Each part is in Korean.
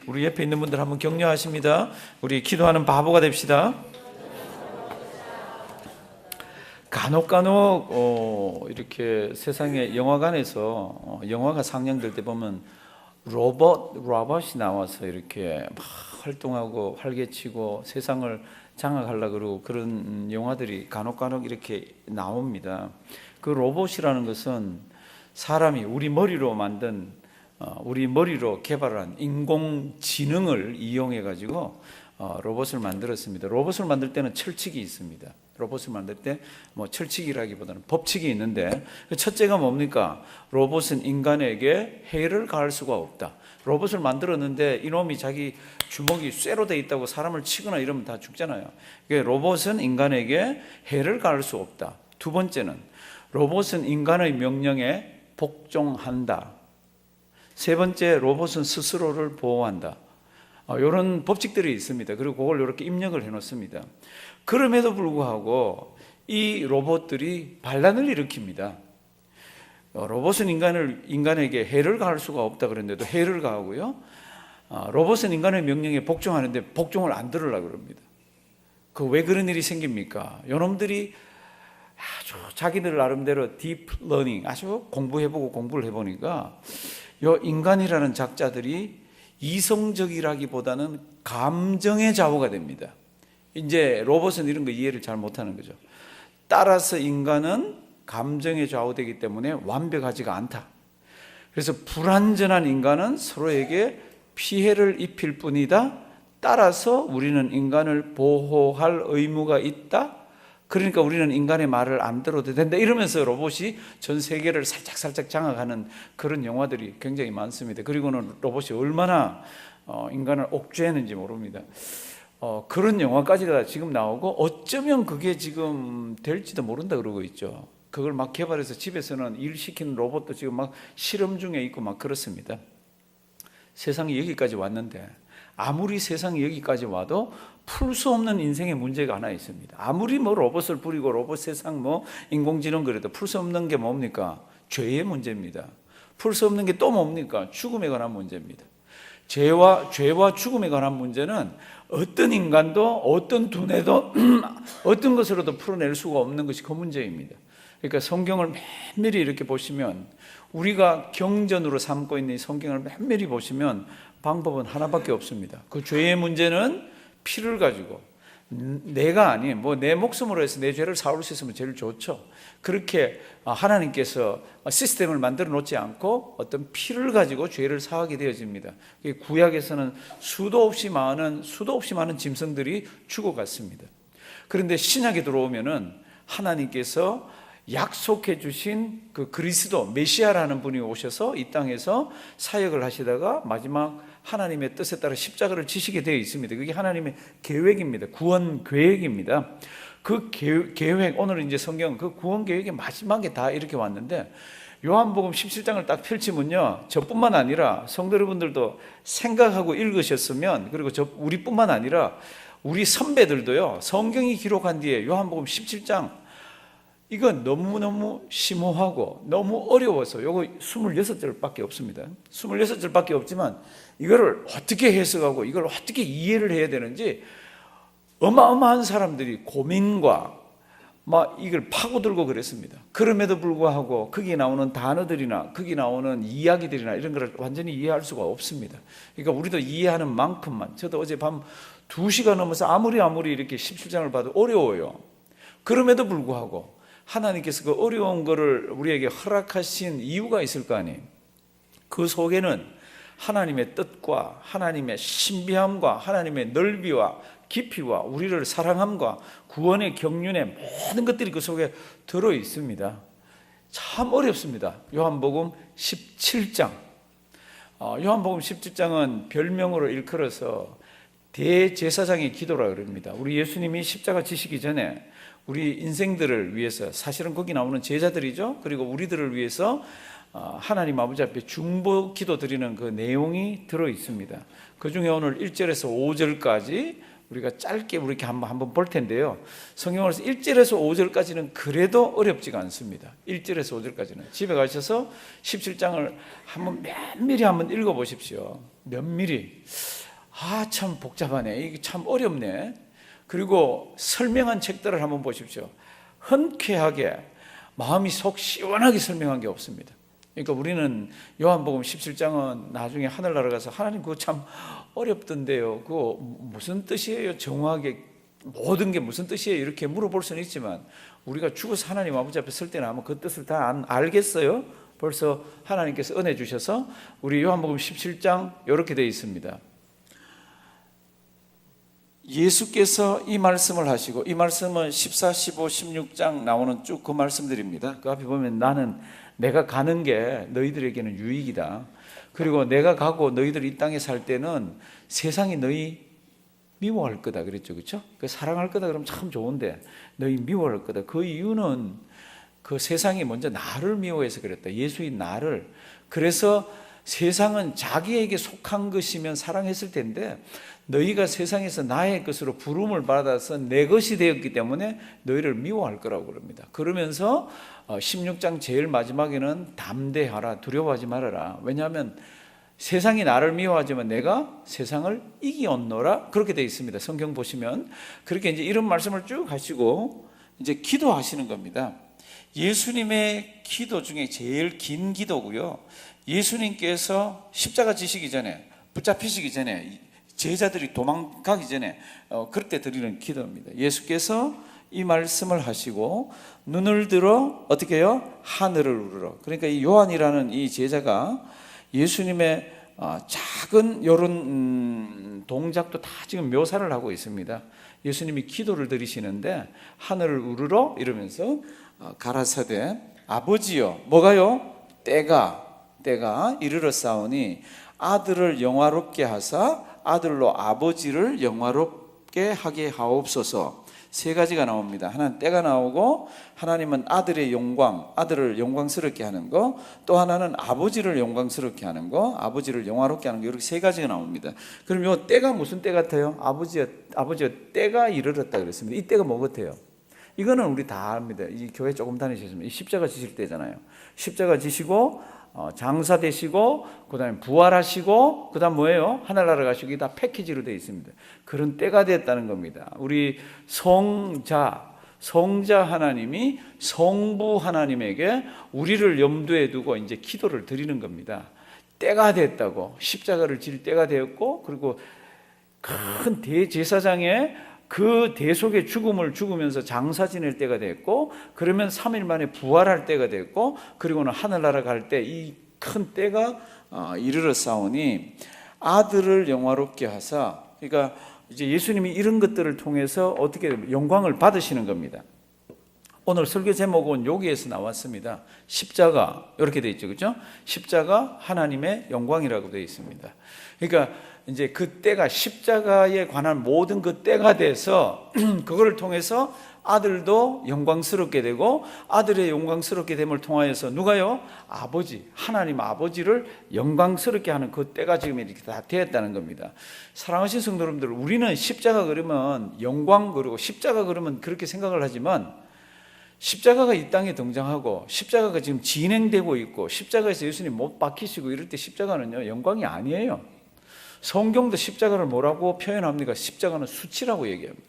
우리 옆에 있는 분들 한번 격려하십니다. 우리 기도하는 바보가 됩시다. 간혹 이렇게 세상에 영화관에서 영화가 상영될 때 보면 로봇이 나와서 이렇게 막 활동하고 활개치고 세상을 장악하려고 그러고 그런 영화들이 간혹 이렇게 나옵니다. 그 로봇이라는 것은 사람이 우리 머리로 개발한 인공지능을 이용해 가지고 로봇을 만들었습니다. 로봇을 만들 때는 철칙이 있습니다. 로봇을 만들 때 철칙이라기보다는 법칙이 있는데, 첫째가 뭡니까? 로봇은 인간에게 해를 가할 수가 없다. 로봇을 만들었는데 이놈이 자기 주먹이 쇠로 돼 있다고 사람을 치거나 이러면 다 죽잖아요. 로봇은 인간에게 해를 가할 수 없다. 두 번째는 로봇은 인간의 명령에 복종한다. 세 번째, 로봇은 스스로를 보호한다. 이런 법칙들이 있습니다. 그리고 그걸 이렇게 입력을 해놓습니다. 그럼에도 불구하고 이 로봇들이 반란을 일으킵니다. 로봇은 인간에게 해를 가할 수가 없다 그랬는데도 해를 가하고요. 로봇은 인간의 명령에 복종하는데 복종을 안 들으려고 그럽니다. 왜 그런 일이 생깁니까? 요놈들이 아주 자기들 나름대로 딥 러닝, 아주 공부를 해보니까 요 인간이라는 작자들이 이성적이라기보다는 감정의 좌우가 됩니다. 이제 로봇은 이런 거 이해를 잘 못하는 거죠. 따라서 인간은 감정에 좌우되기 때문에 완벽하지가 않다. 그래서 불완전한 인간은 서로에게 피해를 입힐 뿐이다. 따라서 우리는 인간을 보호할 의무가 있다. 그러니까 우리는 인간의 말을 안 들어도 된다. 이러면서 로봇이 전 세계를 살짝 장악하는 그런 영화들이 굉장히 많습니다. 그리고는 로봇이 얼마나 인간을 옥죄했는지 모릅니다. 그런 영화까지가 지금 나오고 어쩌면 그게 지금 될지도 모른다 그러고 있죠. 그걸 막 개발해서 집에서는 일 시키는 로봇도 지금 막 실험 중에 있고 막 그렇습니다. 세상이 여기까지 왔는데 아무리 세상이 여기까지 와도 풀 수 없는 인생의 문제가 하나 있습니다. 아무리 로봇을 부리고 로봇 세상 인공지능 그래도 풀 수 없는 게 뭡니까? 죄의 문제입니다. 풀 수 없는 게 또 뭡니까? 죽음에 관한 문제입니다. 죄와 죽음에 관한 문제는 어떤 인간도 어떤 두뇌도 어떤 것으로도 풀어낼 수가 없는 것이 그 문제입니다. 그러니까 성경을 면밀히 이렇게 보시면, 우리가 경전으로 삼고 있는 이 성경을 면밀히 보시면 방법은 하나밖에 없습니다. 그 죄의 문제는 피를 가지고 내가 아닌 내 목숨으로 해서 내 죄를 사올 수 있으면 제일 좋죠. 그렇게 하나님께서 시스템을 만들어 놓지 않고 어떤 피를 가지고 죄를 사하게 되어집니다. 구약에서는 수도 없이 많은 짐승들이 죽어갔습니다. 그런데 신약에 들어오면은 하나님께서 약속해 주신 그 그리스도 메시아라는 분이 오셔서 이 땅에서 사역을 하시다가 마지막 하나님의 뜻에 따라 십자가를 지시게 되어 있습니다. 그게 하나님의 계획입니다. 구원 계획입니다. 그 계획, 오늘 이제 성경 그 구원 계획의 마지막에 다 이렇게 왔는데, 요한복음 17장을 딱 펼치면요, 저뿐만 아니라 성도 여러분들도 생각하고 읽으셨으면, 그리고 우리뿐만 아니라 우리 선배들도요, 성경이 기록한 뒤에 요한복음 17장 이건 너무너무 심오하고 너무 어려워서 요거 26절밖에 없습니다. 26절밖에 없지만 이거를 어떻게 해석하고 이걸 어떻게 이해를 해야 되는지 어마어마한 사람들이 고민과 이걸 파고들고 그랬습니다. 그럼에도 불구하고 거기 나오는 단어들이나 거기 나오는 이야기들이나 이런 걸 완전히 이해할 수가 없습니다. 그러니까 우리도 이해하는 만큼만, 저도 어제 밤 2시가 넘어서 아무리 이렇게 17장을 봐도 어려워요. 그럼에도 불구하고 하나님께서 그 어려운 거를 우리에게 허락하신 이유가 있을 거 아니에요. 그 속에는 하나님의 뜻과 하나님의 신비함과 하나님의 넓이와 깊이와 우리를 사랑함과 구원의 경륜의 모든 것들이 그 속에 들어 있습니다. 참 어렵습니다. 요한복음 17장. 요한복음 17장은 별명으로 일컬어서 대제사장의 기도라 그럽니다. 우리 예수님이 십자가 지시기 전에 우리 인생들을 위해서, 사실은 거기 나오는 제자들이죠. 그리고 우리들을 위해서 하나님 아버지 앞에 중보 기도 드리는 그 내용이 들어 있습니다. 그 중에 오늘 1절에서 5절까지 우리가 짧게 이렇게 한번 볼 텐데요. 성경에서 1절에서 5절까지는 그래도 어렵지가 않습니다. 1절에서 5절까지는 집에 가셔서 17장을 면밀히 한번 읽어보십시오. 면밀히. 참 복잡하네. 이게 참 어렵네. 그리고 설명한 책들을 한번 보십시오. 흔쾌하게 마음이 속 시원하게 설명한 게 없습니다. 그러니까 우리는 요한복음 17장은 나중에 하늘나라 가서 하나님 그거 참 어렵던데요. 그거 무슨 뜻이에요? 정확하게 모든 게 무슨 뜻이에요? 이렇게 물어볼 수는 있지만 우리가 죽어서 하나님 아버지 앞에 설 때는 아마 그 뜻을 다 알겠어요? 벌써 하나님께서 은혜 주셔서 우리 요한복음 17장 이렇게 되어 있습니다. 예수께서 이 말씀을 하시고, 이 말씀은 14, 15, 16장 나오는 쭉 그 말씀들입니다. 그 앞에 보면 나는 내가 가는 게 너희들에게는 유익이다. 그리고 내가 가고 너희들이 이 땅에 살 때는 세상이 너희 미워할 거다 그랬죠. 그렇죠? 그 사랑할 거다 그러면 참 좋은데 너희 미워할 거다. 그 이유는 그 세상이 먼저 나를 미워해서 그랬다. 예수인 나를. 그래서 세상은 자기에게 속한 것이면 사랑했을 텐데 너희가 세상에서 나의 것으로 부름을 받아서 내 것이 되었기 때문에 너희를 미워할 거라고 그럽니다. 그러면서 16장 제일 마지막에는 담대하라, 두려워하지 말아라. 왜냐하면 세상이 나를 미워하지만 내가 세상을 이기었노라, 그렇게 되어 있습니다. 성경 보시면 그렇게 이제 이런 말씀을 쭉 하시고 이제 기도하시는 겁니다. 예수님의 기도 중에 제일 긴 기도고요. 예수님께서 십자가 지시기 전에, 붙잡히시기 전에, 제자들이 도망가기 전에 그럴 때 드리는 기도입니다. 예수께서 이 말씀을 하시고 눈을 들어 어떻게 해요? 하늘을 우러러. 그러니까 이 요한이라는 이 제자가 예수님의 작은 이런 동작도 다 지금 묘사를 하고 있습니다. 예수님이 기도를 드리시는데 하늘을 우러러 이러면서 가라사대 아버지여, 뭐가요? 때가 이르렀사오니 아들을 영화롭게 하사 아들로 아버지를 영화롭게 하게 하옵소서. 세 가지가 나옵니다. 하나는 때가 나오고, 하나님은 아들의 영광, 아들을 영광스럽게 하는 거, 또 하나는 아버지를 영광스럽게 하는 거, 아버지를 영화롭게 하는 거, 이렇게 세 가지가 나옵니다. 그럼 이 때가 무슨 때 같아요? 아버지가 때가 이르렀다 그랬습니다. 이 때가 뭐 같아요? 이거는 우리 다 압니다. 이 교회 조금 다니셨으면 이 십자가 지실 때잖아요. 십자가 지시고 장사 되시고 그다음에 부활하시고 그다음 뭐예요? 하늘나라 가시고, 이게 다 패키지로 되어 있습니다. 그런 때가 됐다는 겁니다. 우리 성자 하나님이 성부 하나님에게 우리를 염두에 두고 이제 기도를 드리는 겁니다. 때가 됐다고, 십자가를 질 때가 되었고, 그리고 큰 대제사장의 그 대속의 죽음을 죽으면서 장사 지낼 때가 됐고, 그러면 3일 만에 부활할 때가 됐고, 그리고는 하늘나라 갈 때 이 큰 때가 이르렀사오니 아들을 영화롭게 하사. 그러니까 이제 예수님이 이런 것들을 통해서 어떻게 영광을 받으시는 겁니다. 오늘 설교 제목은 여기에서 나왔습니다. 십자가, 이렇게 되어 있죠, 그렇죠? 십자가 하나님의 영광이라고 되어 있습니다. 그러니까 이제 그 때가, 십자가에 관한 모든 그 때가 돼서 그거를 통해서 아들도 영광스럽게 되고, 아들의 영광스럽게 됨을 통하여서 누가요? 아버지, 하나님 아버지를 영광스럽게 하는 그 때가 지금 이렇게 다 되었다는 겁니다. 사랑하신 성도 여러분들, 우리는 십자가 그러면 영광, 그리고 십자가 그러면 그렇게 생각을 하지만, 십자가가 이 땅에 등장하고 십자가가 지금 진행되고 있고 십자가에서 예수님 못 박히시고 이럴 때 십자가는요, 영광이 아니에요. 성경도 십자가를 뭐라고 표현합니까? 십자가는 수치라고 얘기합니다.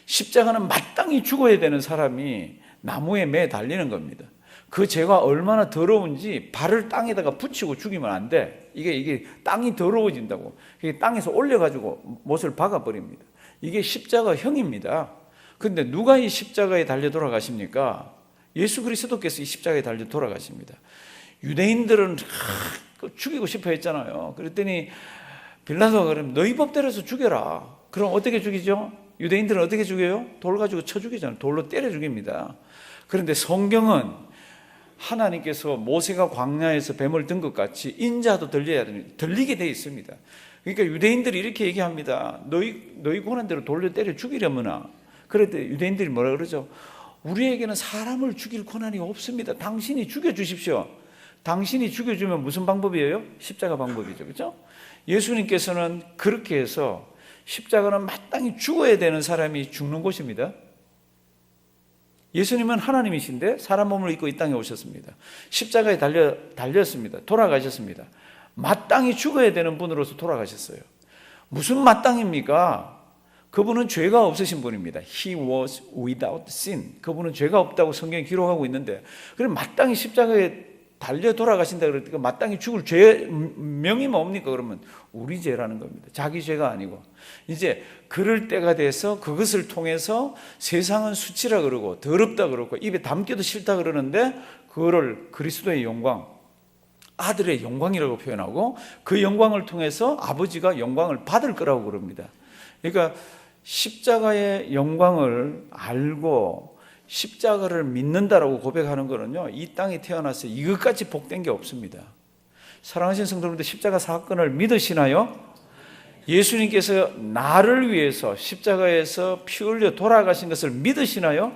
십자가는 마땅히 죽어야 되는 사람이 나무에 매 달리는 겁니다. 그 죄가 얼마나 더러운지 발을 땅에다가 붙이고 죽이면 안 돼. 이게 땅이 더러워진다고. 이게 땅에서 올려가지고 못을 박아버립니다. 이게 십자가형입니다. 근데 누가 이 십자가에 달려 돌아가십니까? 예수 그리스도께서 이 십자가에 달려 돌아가십니다. 유대인들은 죽이고 싶어 했잖아요. 그랬더니 빌라도가 그러면 너희 법대로서 죽여라. 그럼 어떻게 죽이죠? 유대인들은 어떻게 죽여요? 돌 가지고 쳐 죽이잖아요. 돌로 때려 죽입니다. 그런데 성경은 하나님께서 모세가 광야에서 뱀을 든 것 같이 인자도 들리게 되어 있습니다. 그러니까 유대인들이 이렇게 얘기합니다. 너희 고난대로 돌로 때려 죽이려무나. 그런데 유대인들이 뭐라 그러죠? 우리에게는 사람을 죽일 고난이 없습니다. 당신이 죽여주십시오. 당신이 죽여주면 무슨 방법이에요? 십자가 방법이죠. 그렇죠? 예수님께서는 그렇게 해서 십자가는 마땅히 죽어야 되는 사람이 죽는 곳입니다. 예수님은 하나님이신데 사람 몸을 입고 이 땅에 오셨습니다. 십자가에 달렸습니다. 돌아가셨습니다. 마땅히 죽어야 되는 분으로서 돌아가셨어요. 무슨 마땅입니까? 그분은 죄가 없으신 분입니다. He was without sin. 그분은 죄가 없다고 성경에 기록하고 있는데, 그럼 마땅히 십자가에 달려 돌아가신다 그러니까 마땅히 죽을 죄명이 뭡니까? 그러면 우리 죄라는 겁니다. 자기 죄가 아니고. 이제 그럴 때가 돼서 그것을 통해서 세상은 수치라 그러고 더럽다 그러고 입에 담기도 싫다 그러는데, 그거를 그리스도의 영광, 아들의 영광이라고 표현하고, 그 영광을 통해서 아버지가 영광을 받을 거라고 그럽니다. 그러니까 십자가의 영광을 알고 십자가를 믿는다라고 고백하는 거는요, 이 땅에 태어나서 이것까지 복된 게 없습니다. 사랑하시는 성도님들, 십자가 사건을 믿으시나요? 예수님께서 나를 위해서 십자가에서 피 흘려 돌아가신 것을 믿으시나요?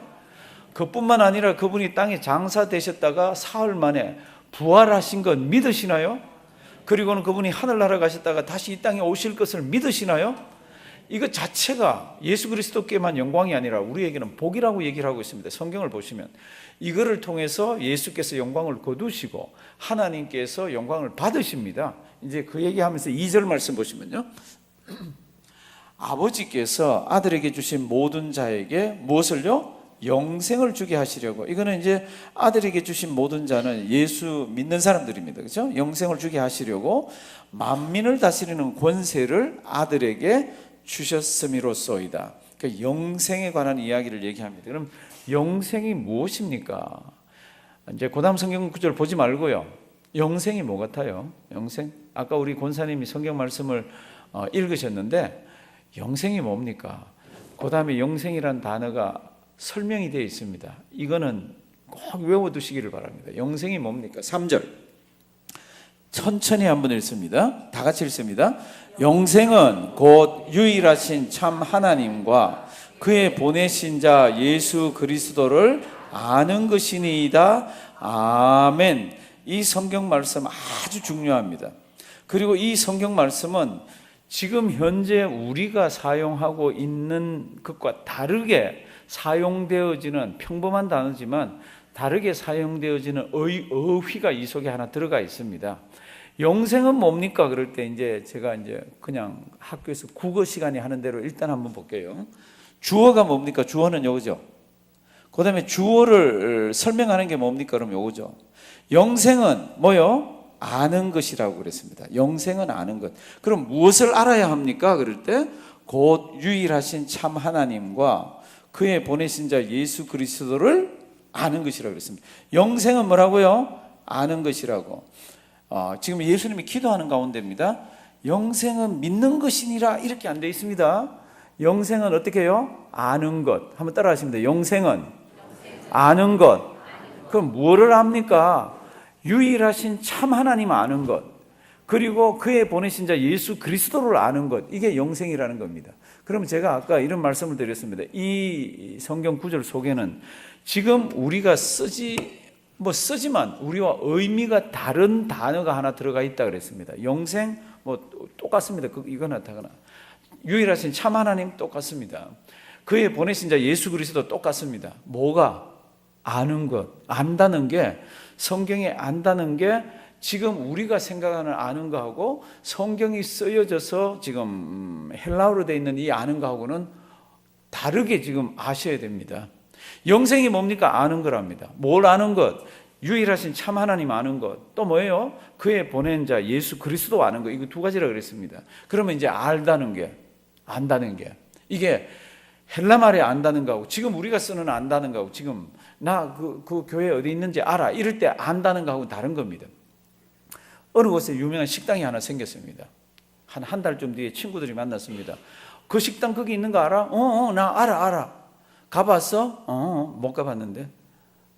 그뿐만 아니라 그분이 땅에 장사되셨다가 사흘 만에 부활하신 것 믿으시나요? 그리고는 그분이 하늘나라 가셨다가 다시 이 땅에 오실 것을 믿으시나요? 이것 자체가 예수 그리스도께만 영광이 아니라 우리에게는 복이라고 얘기를 하고 있습니다. 성경을 보시면 이거를 통해서 예수께서 영광을 거두시고 하나님께서 영광을 받으십니다. 이제 그 얘기하면서 2절 말씀 보시면요, 아버지께서 아들에게 주신 모든 자에게 무엇을요? 영생을 주게 하시려고. 이거는 이제 아들에게 주신 모든 자는 예수 믿는 사람들입니다. 그렇죠? 영생을 주게 하시려고 만민을 다스리는 권세를 아들에게 주셨음이로소이다. 그러니까 영생에 관한 이야기를 얘기합니다. 그럼 영생이 무엇입니까? 이제 고다음 성경 구절 보지 말고요, 영생이 뭐 같아요? 영생? 아까 우리 권사님이 성경 말씀을 읽으셨는데, 영생이 뭡니까? 고다음에 영생이란 단어가 설명이 되어 있습니다. 이거는 꼭 외워두시기를 바랍니다. 영생이 뭡니까? 3절 천천히 한번 읽습니다. 다 같이 읽습니다. 영생은 곧 유일하신 참 하나님과 그의 보내신 자 예수 그리스도를 아는 것이니이다. 아멘. 이 성경 말씀 아주 중요합니다. 그리고 이 성경 말씀은 지금 현재 우리가 사용하고 있는 것과 다르게 사용되어지는, 평범한 단어지만 다르게 사용되어지는 어휘가 이 속에 하나 들어가 있습니다. 영생은 뭡니까? 그럴 때 이제 제가 이제 그냥 학교에서 국어 시간에 하는 대로 일단 한번 볼게요. 주어가 뭡니까? 주어는 요거죠. 그 다음에 주어를 설명하는 게 뭡니까? 그럼 요거죠. 영생은 뭐요? 아는 것이라고 그랬습니다. 영생은 아는 것. 그럼 무엇을 알아야 합니까? 그럴 때 곧 유일하신 참 하나님과 그의 보내신 자 예수 그리스도를 아는 것이라고 그랬습니다. 영생은 뭐라고요? 아는 것이라고. 지금 예수님이 기도하는 가운데입니다. 영생은 믿는 것이니라 이렇게 안 돼 있습니다. 영생은 어떻게 해요? 아는 것. 한번 따라 하시면 돼요. 영생은 아는 것. 그럼 무엇을 압니까? 유일하신 참 하나님 아는 것, 그리고 그의 보내신 자 예수 그리스도를 아는 것, 이게 영생이라는 겁니다. 그럼 제가 아까 이런 말씀을 드렸습니다. 이 성경 구절 속에는 지금 우리가 쓰지만 우리와 의미가 다른 단어가 하나 들어가 있다 그랬습니다. 영생 똑같습니다. 이거나 다거나. 유일하신 참 하나님 똑같습니다. 그의 보내신 자 예수 그리스도 똑같습니다. 뭐가? 아는 것. 안다는 게, 성경에 안다는 게 지금 우리가 생각하는 아는 거하고 성경이 쓰여져서 지금 헬라어로 되어 있는 이 아는 거하고는 다르게 지금 아셔야 됩니다. 영생이 뭡니까? 아는 거랍니다. 뭘 아는 것? 유일하신 참 하나님 아는 것. 또 뭐예요? 그의 보낸 자 예수 그리스도 아는 것. 이거 두 가지라 그랬습니다. 그러면 이제 안다는 게, 이게 헬라 말에 안다는 거하고 지금 우리가 쓰는 안다는 거하고, 지금 나 그 교회 어디 있는지 알아 이럴 때 안다는 거하고 다른 겁니다. 어느 곳에 유명한 식당이 하나 생겼습니다. 한 달쯤 뒤에 친구들이 만났습니다. 그 식당 거기 있는 거 알아? 나 알아. 가봤어? 못 가봤는데.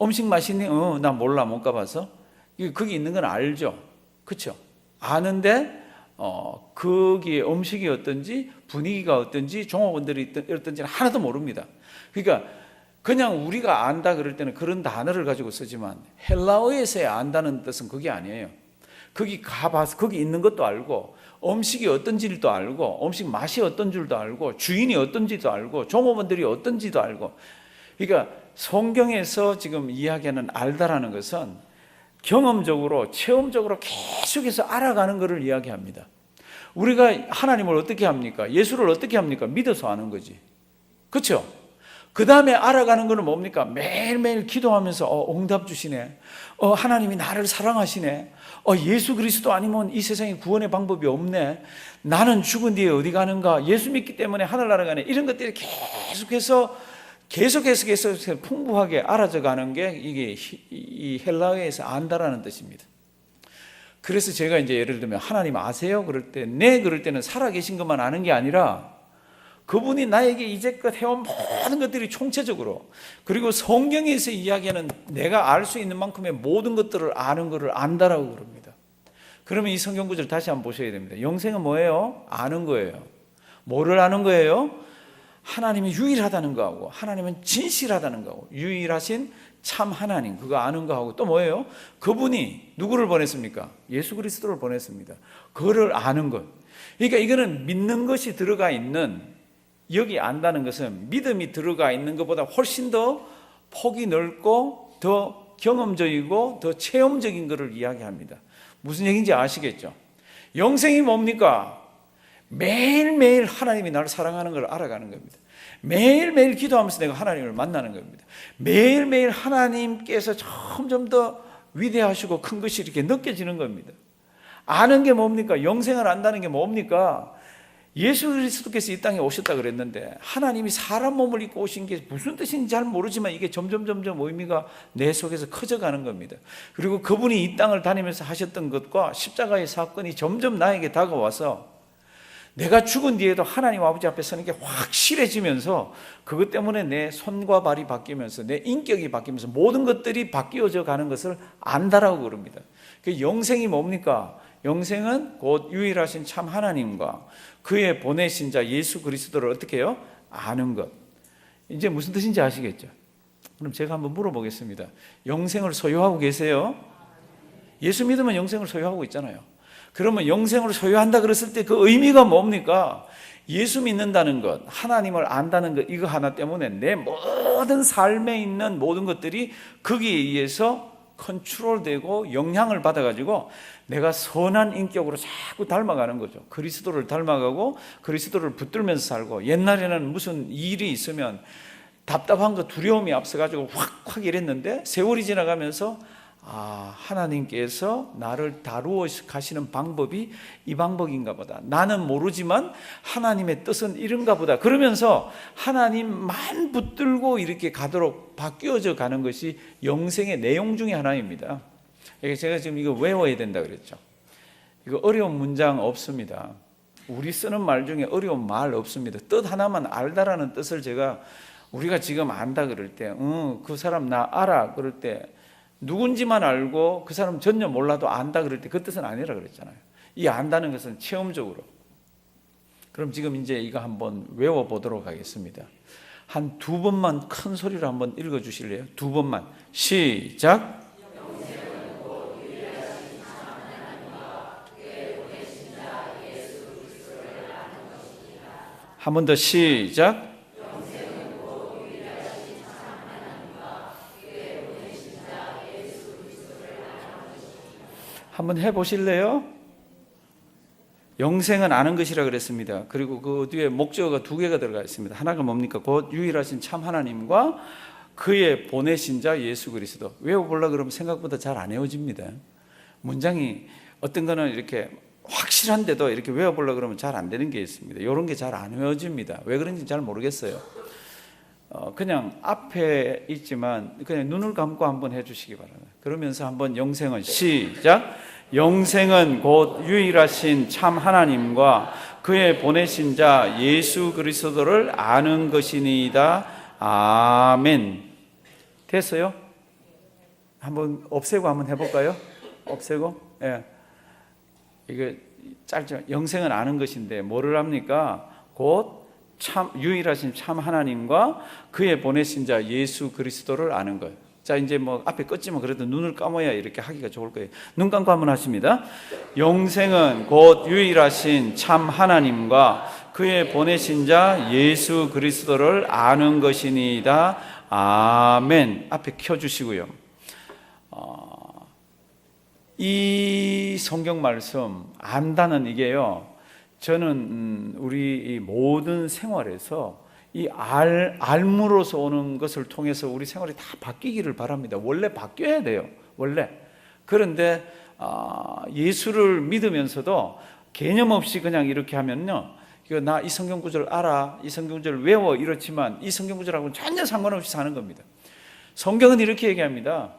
음식 맛있니? 나 몰라, 못 가봤어. 거기 있는 건 알죠, 그렇죠? 아는데 거기에 음식이 어떤지, 분위기가 어떤지, 종업원들이 어떤지는 하나도 모릅니다. 그러니까 그냥 우리가 안다 그럴 때는 그런 단어를 가지고 쓰지만 헬라어에서의 안다는 뜻은 그게 아니에요. 거기 가봐서 거기 있는 것도 알고, 음식이 어떤지도 알고, 음식 맛이 어떤 줄도 알고, 주인이 어떤지도 알고, 종업원들이 어떤지도 알고. 그러니까 성경에서 지금 이야기하는 알다라는 것은 경험적으로, 체험적으로 계속해서 알아가는 것을 이야기합니다. 우리가 하나님을 어떻게 합니까? 예수를 어떻게 합니까? 믿어서 아는 거지. 그렇죠? 그 다음에 알아가는 거는 뭡니까? 매일매일 기도하면서 응답 주시네. 하나님이 나를 사랑하시네. 예수 그리스도 아니면 이 세상에 구원의 방법이 없네. 나는 죽은 뒤에 어디 가는가? 예수 믿기 때문에 하늘나라 가네. 이런 것들이 계속해서 풍부하게 알아져가는 게 이게 이 헬라어에서 안다라는 뜻입니다. 그래서 제가 이제 예를 들면 하나님 아세요? 그럴 때 네, 그럴 때는 살아계신 것만 아는 게 아니라 그분이 나에게 이제껏 해온 모든 것들이 총체적으로, 그리고 성경에서 이야기하는 내가 알 수 있는 만큼의 모든 것들을 아는 것을 안다라고 그럽니다. 그러면 이 성경 구절 다시 한번 보셔야 됩니다. 영생은 뭐예요? 아는 거예요. 뭐를 아는 거예요? 하나님이 유일하다는 거하고, 하나님은 진실하다는 거하고, 유일하신 참 하나님, 그거 아는 거하고, 또 뭐예요? 그분이 누구를 보냈습니까? 예수 그리스도를 보냈습니다. 그거를 아는 것. 그러니까 이거는 믿는 것이 들어가 있는, 여기 안다는 것은 믿음이 들어가 있는 것보다 훨씬 더 폭이 넓고 더 경험적이고 더 체험적인 것을 이야기합니다. 무슨 얘기인지 아시겠죠? 영생이 뭡니까? 매일매일 하나님이 나를 사랑하는 걸 알아가는 겁니다. 매일매일 기도하면서 내가 하나님을 만나는 겁니다. 매일매일 하나님께서 점점 더 위대하시고 큰 것이 이렇게 느껴지는 겁니다. 아는 게 뭡니까? 영생을 안다는 게 뭡니까? 예수 그리스도께서 이 땅에 오셨다 그랬는데 하나님이 사람 몸을 입고 오신 게 무슨 뜻인지 잘 모르지만 이게 점점 의미가 내 속에서 커져가는 겁니다. 그리고 그분이 이 땅을 다니면서 하셨던 것과 십자가의 사건이 점점 나에게 다가와서 내가 죽은 뒤에도 하나님 아버지 앞에 서는 게 확실해지면서 그것 때문에 내 손과 발이 바뀌면서 내 인격이 바뀌면서 모든 것들이 바뀌어져 가는 것을 안다라고 그럽니다. 그 영생이 뭡니까? 영생은 곧 유일하신 참 하나님과 그의 보내신 자 예수 그리스도를 어떻게 해요? 아는 것. 이제 무슨 뜻인지 아시겠죠? 그럼 제가 한번 물어보겠습니다. 영생을 소유하고 계세요? 예수 믿으면 영생을 소유하고 있잖아요. 그러면 영생을 소유한다 그랬을 때 그 의미가 뭡니까? 예수 믿는다는 것, 하나님을 안다는 것, 이거 하나 때문에 내 모든 삶에 있는 모든 것들이 거기에 의해서 컨트롤되고 영향을 받아가지고 내가 선한 인격으로 자꾸 닮아가는 거죠. 그리스도를 닮아가고 그리스도를 붙들면서 살고, 옛날에는 무슨 일이 있으면 답답한 거 두려움이 앞서가지고 확 이랬는데 세월이 지나가면서 하나님께서 나를 다루어 가시는 방법이 이 방법인가 보다. 나는 모르지만 하나님의 뜻은 이런가 보다. 그러면서 하나님만 붙들고 이렇게 가도록 바뀌어져 가는 것이 영생의 내용 중에 하나입니다. 제가 지금 이거 외워야 된다 그랬죠. 이거 어려운 문장 없습니다. 우리 쓰는 말 중에 어려운 말 없습니다. 뜻 하나만 알다라는 뜻을 우리가 지금 안다 그럴 때, 그 사람 나 알아 그럴 때, 누군지만 알고 그 사람 전혀 몰라도 안다 그럴 때 그 뜻은 아니라 그랬잖아요. 이 안다는 것은 체험적으로. 그럼 지금 이제 이거 한번 외워보도록 하겠습니다. 한 두 번만 큰 소리로 한번 읽어주실래요? 두 번만. 시작. 한 번 더 시작. 한번 해보실래요? 영생은 아는 것이라 그랬습니다. 그리고 그 뒤에 목적어가 두 개가 들어가 있습니다. 하나가 뭡니까? 곧 유일하신 참 하나님과 그의 보내신 자 예수 그리스도. 외워보려고 그러면 생각보다 잘 안 외워집니다. 문장이 어떤 거는 이렇게 확실한데도 이렇게 외워보려고 그러면 잘 안 되는 게 있습니다. 이런 게 잘 안 외워집니다. 왜 그런지 잘 모르겠어요. 그냥 앞에 있지만 그냥 눈을 감고 한번 해주시기 바랍니다. 그러면서 한번 영생은 시작. 영생은 곧 유일하신 참 하나님과 그의 보내신 자 예수 그리스도를 아는 것이니이다. 아멘. 됐어요? 한번 없애고 한번 해볼까요? 없애고. 예. 이게 짧지만 영생은 아는 것인데 뭐를 합니까? 곧 참 유일하신 참 하나님과 그의 보내신 자 예수 그리스도를 아는 것. 자, 이제 뭐 앞에 껐지만 그래도 눈을 감아야 이렇게 하기가 좋을 거예요. 눈 감고 한번 하십니다. 영생은 곧 유일하신 참 하나님과 그의 보내신 자 예수 그리스도를 아는 것이니이다. 아멘. 앞에 켜주시고요. 이 성경 말씀 안다는 이게요, 저는 우리 이 모든 생활에서 이 알므로서 오는 것을 통해서 우리 생활이 다 바뀌기를 바랍니다. 원래 바뀌어야 돼요. 원래. 그런데 예수를 믿으면서도 개념 없이 그냥 이렇게 하면요, 나 이 성경 구절 알아, 이 성경 구절 외워, 이렇지만 이 성경 구절하고는 전혀 상관없이 사는 겁니다. 성경은 이렇게 얘기합니다.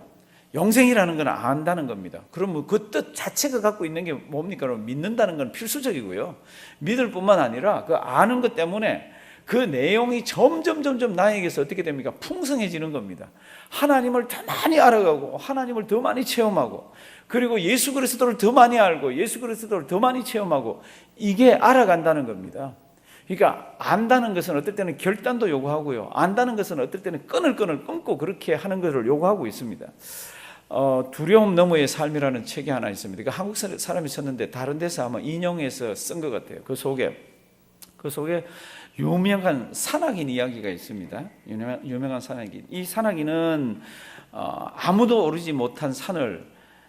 영생이라는 건 안다는 겁니다. 그럼 그 뜻 자체가 갖고 있는 게 뭡니까? 믿는다는 건 필수적이고요. 믿을 뿐만 아니라 그 아는 것 때문에 그 내용이 점점 나에게서 어떻게 됩니까? 풍성해지는 겁니다. 하나님을 더 많이 알아가고 하나님을 더 많이 체험하고, 그리고 예수 그리스도를 더 많이 알고 예수 그리스도를 더 많이 체험하고, 이게 알아간다는 겁니다. 그러니까 안다는 것은 어떨 때는 결단도 요구하고요, 안다는 것은 어떨 때는 끈을 끊고 그렇게 하는 것을 요구하고 있습니다. 두려움 너머의 삶이라는 책이 하나 있습니다. 그러니까 한국 사람이 썼는데 다른 데서 아마 인용해서 쓴 것 같아요. 그 속에 유명한 산악인 이야기가 있습니다. 유명한 산악인. 이 산악인은 아무도 오르지 못한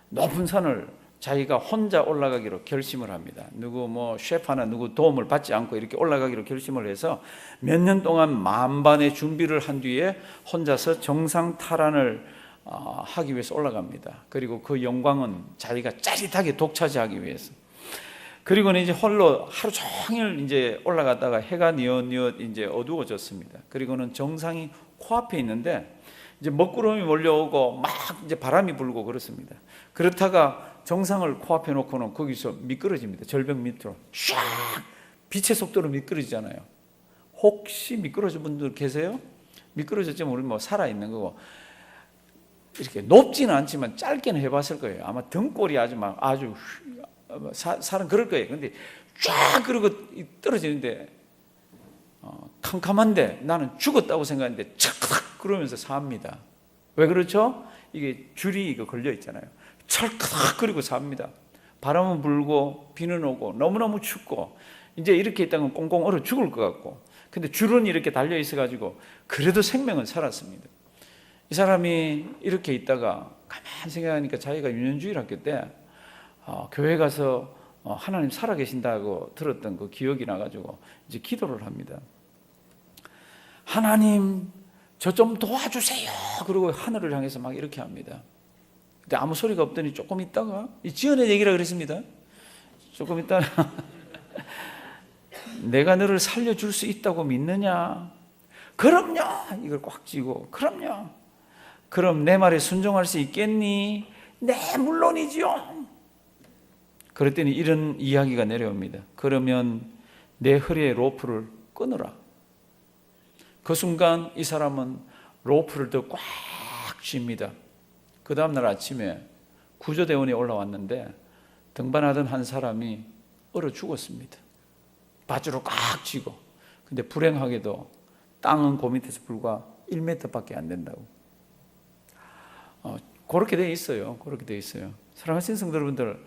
높은 산을 자기가 혼자 올라가기로 결심을 합니다. 누구 셰프나 누구 도움을 받지 않고 이렇게 올라가기로 결심을 해서 몇 년 동안 만반의 준비를 한 뒤에 혼자서 정상 탈환을 하기 위해서 올라갑니다. 그리고 그 영광은 자기가 짜릿하게 독차지하기 위해서. 그리고는 이제 홀로 하루 종일 이제 올라가다가 해가 뉘엿뉘엿 이제 어두워졌습니다. 그리고는 정상이 코앞에 있는데 이제 먹구름이 몰려오고 막 이제 바람이 불고 그렇습니다. 그렇다가 정상을 코앞에 놓고는 거기서 미끄러집니다. 절벽 밑으로 샥 빛의 속도로 미끄러지잖아요. 혹시 미끄러진 분들 계세요? 미끄러졌지만 우리 살아 있는 거고, 이렇게 높지는 않지만 짧게는 해봤을 거예요. 아마 등골이 아주 살은 그럴 거예요. 근데 쫙 그러고 떨어지는데 캄캄한데 나는 죽었다고 생각했는데 찰칵 그러면서 삽니다. 왜 그렇죠? 이게 줄이 걸려 있잖아요. 찰칵 그리고 삽니다. 바람은 불고 비는 오고 너무너무 춥고 이제 이렇게 있다면 꽁꽁 얼어 죽을 것 같고, 근데 줄은 이렇게 달려 있어 가지고 그래도 생명은 살았습니다. 이 사람이 이렇게 있다가 가만히 생각하니까 자기가 유년주일 학교 때 교회 가서 하나님 살아계신다고 들었던 그 기억이 나가지고 이제 기도를 합니다. 하나님 저 좀 도와주세요. 그리고 하늘을 향해서 막 이렇게 합니다. 근데 아무 소리가 없더니 조금 있다가, 이 지연의 얘기라 그랬습니다. 조금 있다가 내가 너를 살려줄 수 있다고 믿느냐? 그럼요. 이걸 꽉 쥐고 그럼요. 그럼 내 말에 순종할 수 있겠니? 네, 물론이지요. 그랬더니 이런 이야기가 내려옵니다. 그러면 내 허리에 로프를 끊어라. 그 순간 이 사람은 로프를 더 꽉 쥡니다. 그 다음날 아침에 구조대원이 올라왔는데 등반하던 한 사람이 얼어 죽었습니다. 밧줄을 꽉 쥐고. 근데 불행하게도 땅은 그 밑에서 불과 1m밖에 안 된다고. 그렇게 돼 있어요. 그렇게 돼 있어요. 사랑하시는 성도 여러분들,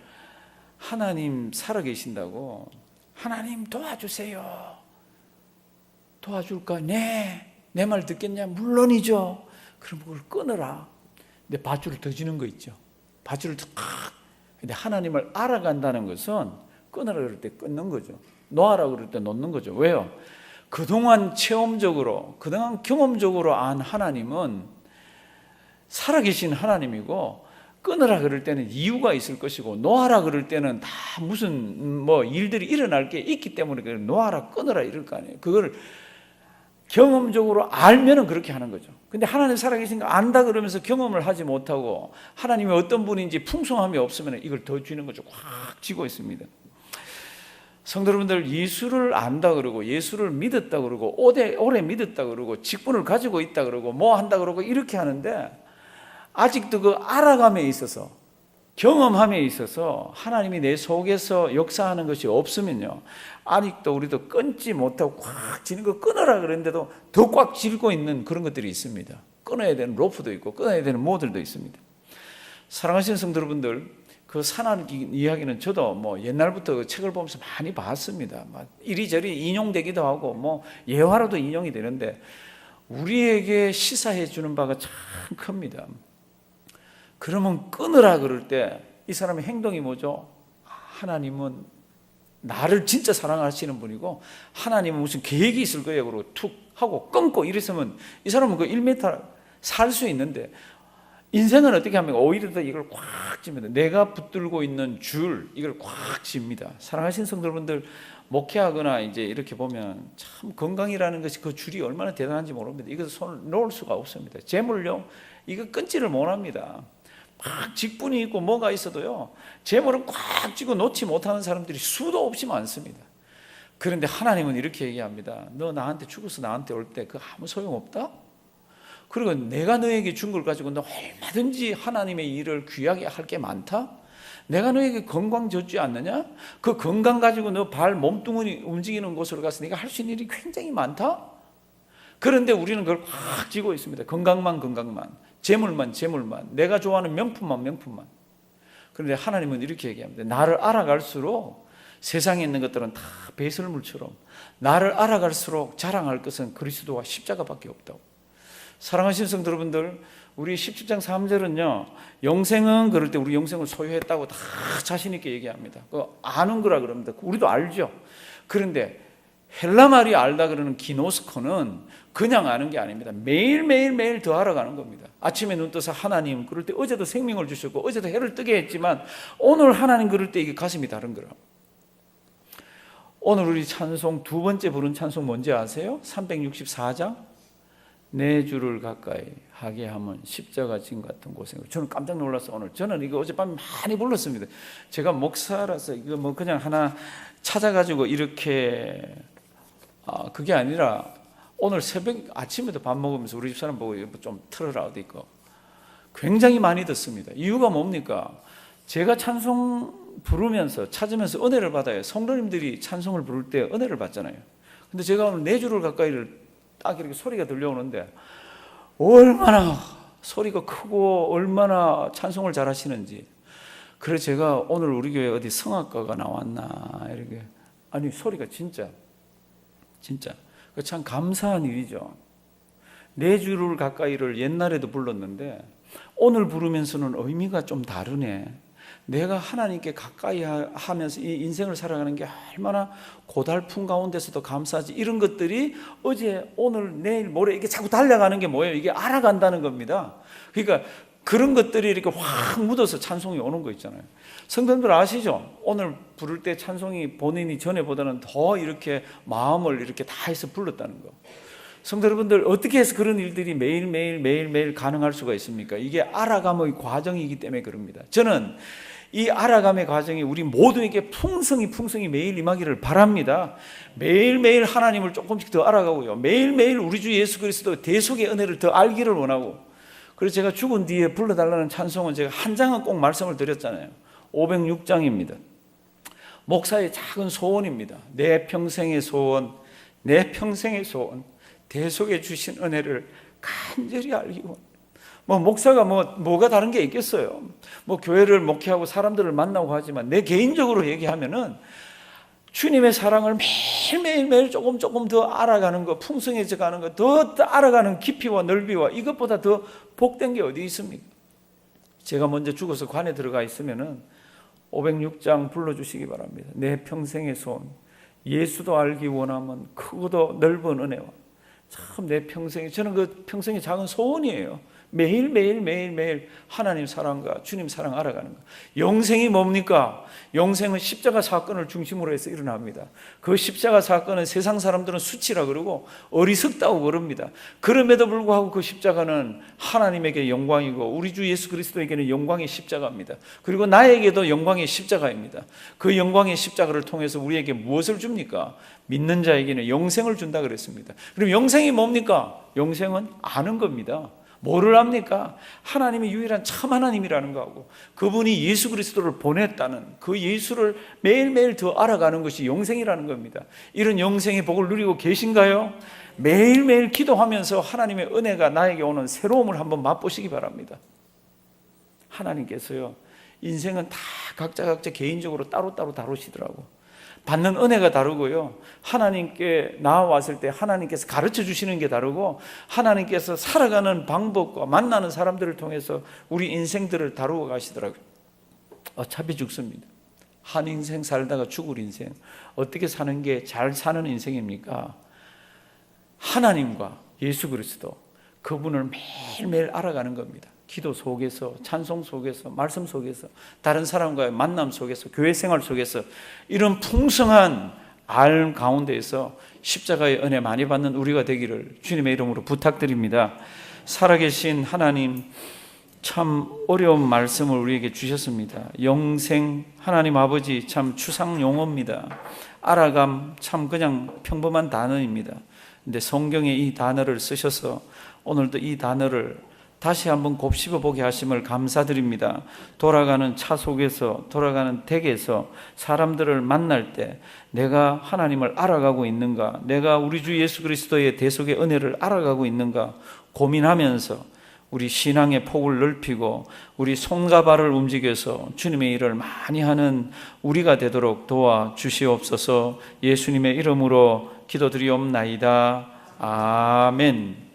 하나님 살아계신다고, 하나님 도와주세요. 도와줄까? 네. 내 말 듣겠냐? 물론이죠. 그럼 그걸 끊어라. 근데 밧줄을 더 쥐는 거 있죠. 밧줄을 더 근데 하나님을 알아간다는 것은 끊으라 그럴 때 끊는 거죠. 놓아라 그럴 때 놓는 거죠. 왜요? 그동안 체험적으로, 그동안 경험적으로 안 하나님은 살아계신 하나님이고, 끊으라 그럴 때는 이유가 있을 것이고, 놓아라 그럴 때는 다 무슨 일들이 일어날 게 있기 때문에 놓아라 끊어라 이럴 거 아니에요. 그걸 경험적으로 알면은 그렇게 하는 거죠. 근데 하나님 살아계신 거 안다 그러면서 경험을 하지 못하고 하나님이 어떤 분인지 풍성함이 없으면 이걸 더 쥐는 거죠. 확 쥐고 있습니다. 성도 여러분들, 예수를 안다 그러고 예수를 믿었다 그러고 오래 믿었다 그러고 직분을 가지고 있다 그러고 뭐 한다 그러고 이렇게 하는데, 아직도 그 알아감에 있어서, 경험함에 있어서 하나님이 내 속에서 역사하는 것이 없으면요, 아직도 우리도 끊지 못하고 꽉 쥐는 거 끊어라 그랬는데도 더 꽉 쥐고 있는 그런 것들이 있습니다. 끊어야 되는 로프도 있고 끊어야 되는 모들도 있습니다. 사랑하시는 성도 여러분들, 그 산악인 이야기는 저도 옛날부터 그 책을 보면서 많이 봤습니다. 이리저리 인용되기도 하고 예화로도 인용이 되는데 우리에게 시사해 주는 바가 참 큽니다. 그러면 끊으라 그럴 때 이 사람의 행동이 뭐죠? 하나님은 나를 진짜 사랑하시는 분이고 하나님은 무슨 계획이 있을 거예요. 그러고 툭 하고 끊고 이랬으면 이 사람은 그 1m 살 수 있는데, 인생은 어떻게 합니까? 오히려 더 이걸 꽉 찝니다. 내가 붙들고 있는 줄 이걸 꽉 찝니다. 사랑하신 성도분들, 목회하거나 이제 이렇게 보면 참 건강이라는 것이 그 줄이 얼마나 대단한지 모릅니다. 이것을 손을 놓을 수가 없습니다. 재물요, 이거 끊지를 못합니다. 막 직분이 있고 뭐가 있어도요, 재물은 꽉 쥐고 놓지 못하는 사람들이 수도 없이 많습니다. 그런데 하나님은 이렇게 얘기합니다. 너 나한테 죽어서 나한테 올 때 그 아무 소용없다? 그리고 내가 너에게 준 걸 가지고 너 얼마든지 하나님의 일을 귀하게 할 게 많다? 내가 너에게 건강 줬지 않느냐? 그 건강 가지고 너 발 몸뚱이 움직이는 곳으로 가서 네가 할 수 있는 일이 굉장히 많다? 그런데 우리는 그걸 꽉 쥐고 있습니다. 건강만, 재물만, 내가 좋아하는 명품만. 그런데 하나님은 이렇게 얘기합니다. 나를 알아갈수록 세상에 있는 것들은 다 배설물처럼, 나를 알아갈수록 자랑할 것은 그리스도와 십자가밖에 없다고. 사랑하시는 성도 여러분들, 우리 17장 3절은요, 영생은 그럴 때 우리 영생을 소유했다고 다 자신 있게 얘기합니다. 아는 거라 그럽니다. 우리도 알죠. 그런데 헬라 말이 알다 그러는 기노스코는 그냥 아는 게 아닙니다. 매일 더 알아가는 겁니다. 아침에 눈 떠서 하나님 그럴 때 어제도 생명을 주셨고 어제도 해를 뜨게 했지만 오늘 하나님 그럴 때 이게 가슴이 다른 거라. 오늘 우리 찬송 두 번째 부른 찬송 뭔지 아세요? 364장. 내 주를 가까이 하게 하면 십자가 진 같은 고생. 저는 깜짝 놀랐어요. 오늘 저는 이거 어젯밤에 많이 불렀습니다. 제가 목사라서 이거 뭐 그냥 하나 찾아가지고 이렇게 그게 아니라 오늘 새벽 아침에도 밥 먹으면서 우리 집사람 보고 좀 틀어라 어디 있고 굉장히 많이 듣습니다. 이유가 뭡니까? 제가 찬송 부르면서 찾으면서 은혜를 받아요. 성도님들이 찬송을 부를 때 은혜를 받잖아요. 근데 제가 오늘 내 주를 가까이를 딱 이렇게 소리가 들려오는데 얼마나 소리가 크고 얼마나 찬송을 잘하시는지. 그래서 제가 오늘 우리 교회 어디 성악가가 나왔나 이렇게, 아니 소리가 진짜 참 감사한 일이죠. 내 주를 가까이를 옛날에도 불렀는데 오늘 부르면서는 의미가 좀 다르네. 내가 하나님께 가까이 하면서 이 인생을 살아가는 게 얼마나 고달픈 가운데서도 감사하지. 이런 것들이 어제, 오늘, 내일, 모레 이게 자꾸 달려가는 게 뭐예요? 이게 알아간다는 겁니다. 그러니까 그런 것들이 이렇게 확 묻어서 찬송이 오는 거 있잖아요. 성도님들 아시죠? 오늘 부를 때 찬송이 본인이 전에보다는 더 이렇게 마음을 이렇게 다 해서 불렀다는 거. 성도 여러분들, 어떻게 해서 그런 일들이 매일 가능할 수가 있습니까? 이게 알아감의 과정이기 때문에 그럽니다. 저는 이 알아감의 과정이 우리 모두에게 풍성히 매일 임하기를 바랍니다. 매일매일 하나님을 조금씩 더 알아가고요. 매일매일 우리 주 예수 그리스도 대속의 은혜를 더 알기를 원하고. 그래서 제가 죽은 뒤에 불러달라는 찬송은 제가 한 장은 꼭 말씀을 드렸잖아요. 506장입니다. 목사의 작은 소원입니다. 내 평생의 소원, 대속에 주신 은혜를 간절히 알기 원합니다. 목사가 뭐가 다른 게 있겠어요? 교회를 목회하고 사람들을 만나고 하지만 내 개인적으로 얘기하면은 주님의 사랑을 매일 조금 더 알아가는 거, 풍성해져 가는 거, 더 알아가는 깊이와 넓이와 이것보다 더 복된 게 어디 있습니까? 제가 먼저 죽어서 관에 들어가 있으면은 506장 불러주시기 바랍니다. 내 평생의 소원, 예수도 알기 원하면 크고도 넓은 은혜와 참 내 평생에, 저는 그 평생의 작은 소원이에요. 매일 하나님 사랑과 주님 사랑 알아가는 거. 영생이 뭡니까? 영생은 십자가 사건을 중심으로 해서 일어납니다. 그 십자가 사건은 세상 사람들은 수치라 그러고 어리석다고 그럽니다. 그럼에도 불구하고 그 십자가는 하나님에게 영광이고 우리 주 예수 그리스도에게는 영광의 십자가입니다. 그리고 나에게도 영광의 십자가입니다. 그 영광의 십자가를 통해서 우리에게 무엇을 줍니까? 믿는 자에게는 영생을 준다 그랬습니다. 그럼 영생이 뭡니까? 영생은 아는 겁니다. 뭐를 압니까? 하나님이 유일한 참 하나님이라는 거하고 그분이 예수 그리스도를 보냈다는 그 예수를 매일매일 더 알아가는 것이 영생이라는 겁니다. 이런 영생의 복을 누리고 계신가요? 매일매일 기도하면서 하나님의 은혜가 나에게 오는 새로움을 한번 맛보시기 바랍니다. 하나님께서요, 인생은 다 각자 개인적으로 따로따로 다루시더라고. 받는 은혜가 다르고요, 하나님께 나와왔을 때 하나님께서 가르쳐 주시는 게 다르고 하나님께서 살아가는 방법과 만나는 사람들을 통해서 우리 인생들을 다루어 가시더라고요. 어차피 죽습니다. 한 인생 살다가 죽을 인생, 어떻게 사는 게 잘 사는 인생입니까? 하나님과 예수 그리스도, 그분을 매일매일 알아가는 겁니다. 기도 속에서, 찬송 속에서, 말씀 속에서, 다른 사람과의 만남 속에서, 교회 생활 속에서, 이런 풍성한 알 가운데에서 십자가의 은혜 많이 받는 우리가 되기를 주님의 이름으로 부탁드립니다. 살아계신 하나님, 참 어려운 말씀을 우리에게 주셨습니다. 영생 하나님 아버지, 참 추상 용어입니다. 알아감, 참 그냥 평범한 단어입니다. 근데 성경에 이 단어를 쓰셔서 오늘도 이 단어를 다시 한번 곱씹어 보게 하심을 감사드립니다. 돌아가는 차 속에서, 돌아가는 댁에서 사람들을 만날 때 내가 하나님을 알아가고 있는가, 내가 우리 주 예수 그리스도의 대속의 은혜를 알아가고 있는가 고민하면서 우리 신앙의 폭을 넓히고 우리 손과 발을 움직여서 주님의 일을 많이 하는 우리가 되도록 도와주시옵소서. 예수님의 이름으로 기도드리옵나이다. 아멘.